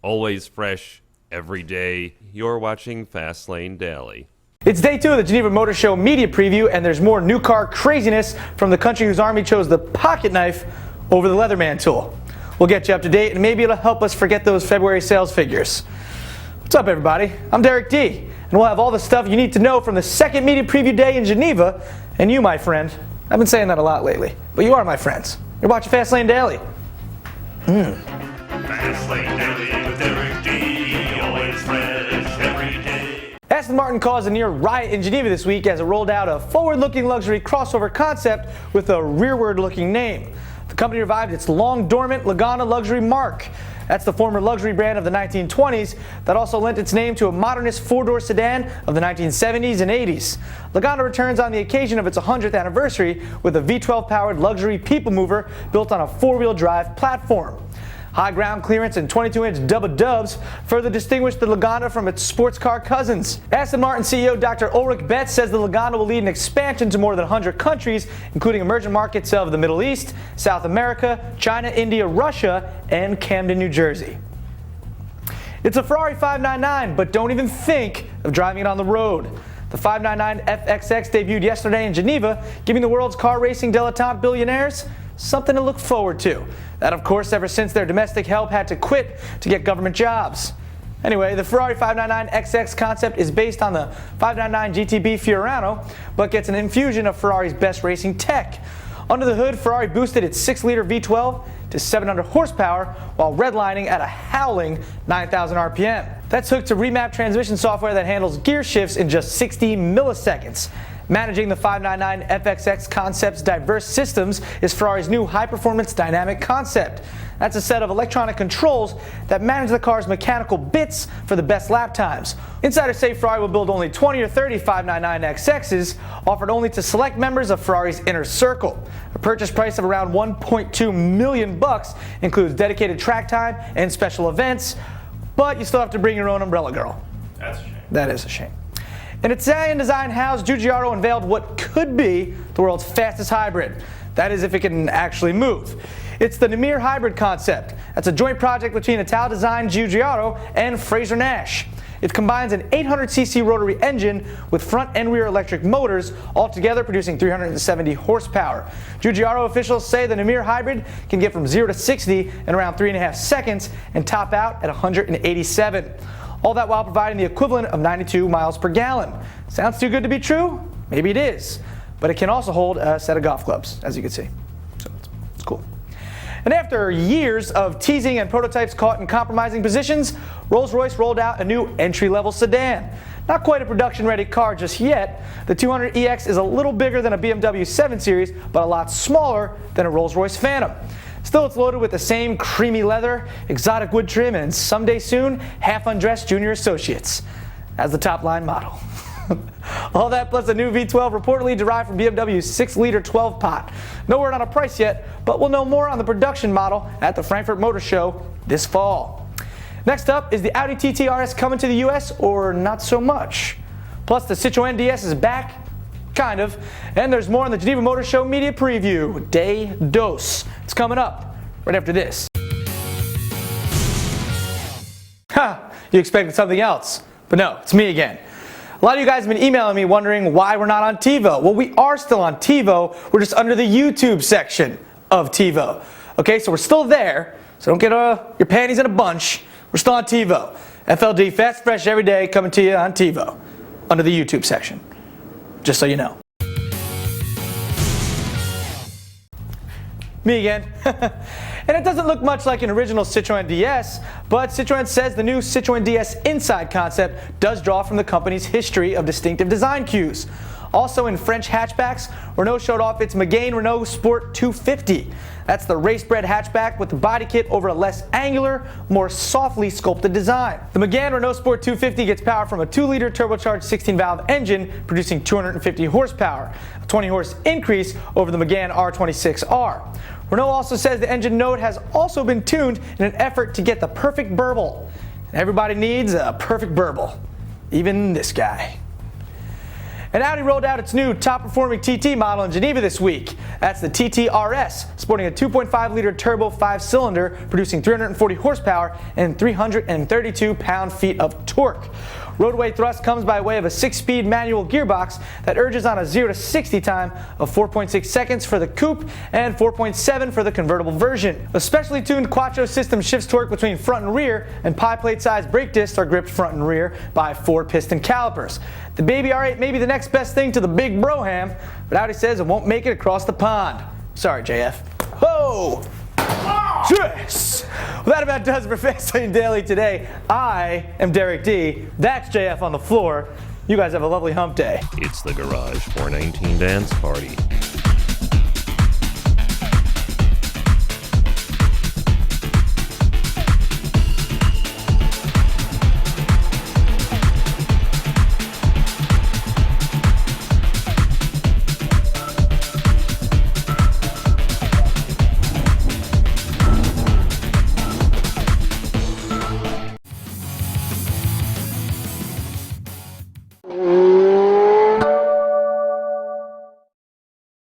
always fresh, every day. You're watching Fastlane Daily. It's day 2 of the Geneva Motor Show media preview, and there's more new car craziness from the country whose army chose the pocket knife over the leatherman tool. We'll get you up to date, and maybe it'll help us forget those February sales figures. What's up, everybody? I'm Derek D, and we'll have all the stuff you need to know from the second media preview day in Geneva. And you, my friend, I've been saying that a lot lately, but you are my friends. You're watching Fastlane Daily. Fastlane Daily with Derek D, always fresh every day. Aston Martin caused a near riot in Geneva this week as it rolled out a forward-looking luxury crossover concept with a rearward-looking name. The company revived its long-dormant Lagonda luxury mark. That's the former luxury brand of the 1920s that also lent its name to a modernist four-door sedan of the 1970s and 80s. Lagonda returns on the occasion of its 100th anniversary with a V12-powered luxury people mover built on a four-wheel drive platform. High ground clearance and 22-inch double dubs further distinguish the Lagonda from its sports car cousins. Aston Martin CEO Dr. Ulrich Betz says the Lagonda will lead an expansion to more than 100 countries, including emerging markets of the Middle East, South America, China, India, Russia, and Camden, New Jersey. It's a Ferrari 599, but don't even think of driving it on the road. The 599 FXX debuted yesterday in Geneva, giving the world's car racing dilettante billionaires something to look forward to. That, of course, ever since their domestic help had to quit to get government jobs. Anyway, the Ferrari 599 XX concept is based on the 599 GTB Fiorano, but gets an infusion of Ferrari's best racing tech. Under the hood, Ferrari boosted its 6-liter V12 to 700 horsepower while redlining at a howling 9,000 RPM. That's hooked to remap transmission software that handles gear shifts in just 60 milliseconds. Managing the 599 FXX concept's diverse systems is Ferrari's new high-performance dynamic concept. That's a set of electronic controls that manage the car's mechanical bits for the best lap times. Insiders say Ferrari will build only 20 or 30 599 XXs, offered only to select members of Ferrari's inner circle. A purchase price of around $1.2 million includes dedicated track time and special events, but you still have to bring your own umbrella, girl. That's a shame. That is a shame. An Italian design house, Giugiaro unveiled what could be the world's fastest hybrid. That is, if it can actually move. It's the Nemir hybrid concept. That's a joint project between Ital design Giugiaro and Fraser Nash. It combines an 800cc rotary engine with front and rear electric motors, altogether producing 370 horsepower. Giugiaro officials say the Nemir hybrid can get from 0 to 60 in around 3.5 seconds and top out at 187. All that while providing the equivalent of 92 miles per gallon. Sounds too good to be true? Maybe it is. But it can also hold a set of golf clubs, as you can see. So it's cool. And after years of teasing and prototypes caught in compromising positions, Rolls-Royce rolled out a new entry-level sedan. Not quite a production-ready car just yet. The 200EX is a little bigger than a BMW 7 Series, but a lot smaller than a Rolls-Royce Phantom. Still, it's loaded with the same creamy leather, exotic wood trim, and someday soon, half-undressed junior associates as the top-line model. All that plus a new V12 reportedly derived from BMW's 6-liter 12-pot. No word on a price yet, but we'll know more on the production model at the Frankfurt Motor Show this fall. Next up is the Audi TTRS coming to the US, or not so much. Plus, the Citroën DS is back. Kind of. And there's more on the Geneva Motor Show media preview, Day Dos. It's coming up right after this. Ha! You expected something else. But no, it's me again. A lot of you guys have been emailing me wondering why we're not on TiVo. Well, we are still on TiVo. We're just under the YouTube section of TiVo. Okay, so we're still there. So don't get your panties in a bunch. We're still on TiVo. FLD, fast, fresh, every day, coming to you on TiVo, under the YouTube section. Just so you know. Me again. And it doesn't look much like an original Citroën DS, but Citroën says the new Citroën DS Inside concept does draw from the company's history of distinctive design cues. Also in French hatchbacks, Renault showed off its Megane Renault Sport 250. That's the race-bred hatchback with the body kit over a less angular, more softly sculpted design. The Megane Renault Sport 250 gets power from a 2-liter turbocharged 16-valve engine producing 250 horsepower, a 20-horse increase over the Megane R26R. Renault also says the engine note has also been tuned in an effort to get the perfect burble. And everybody needs a perfect burble, even this guy. And Audi rolled out its new top-performing TT model in Geneva this week. That's the TTRS, sporting a 2.5-liter turbo 5-cylinder, producing 340 horsepower and 332 pound-feet of torque. Roadway thrust comes by way of a 6-speed manual gearbox that urges on a 0 to 60 time of 4.6 seconds for the coupe and 4.7 for the convertible version. A specially tuned Quattro system shifts torque between front and rear, and pie plate sized brake discs are gripped front and rear by 4 piston calipers. The Baby R8 may be the next best thing to the big Broham, but Audi says it won't make it across the pond. Sorry, JF. Ho! Yes! Well, that about does it for Fastlane Daily today. I am Derek D. That's JF on the floor. You guys have a lovely hump day. It's the Garage 419 Dance Party.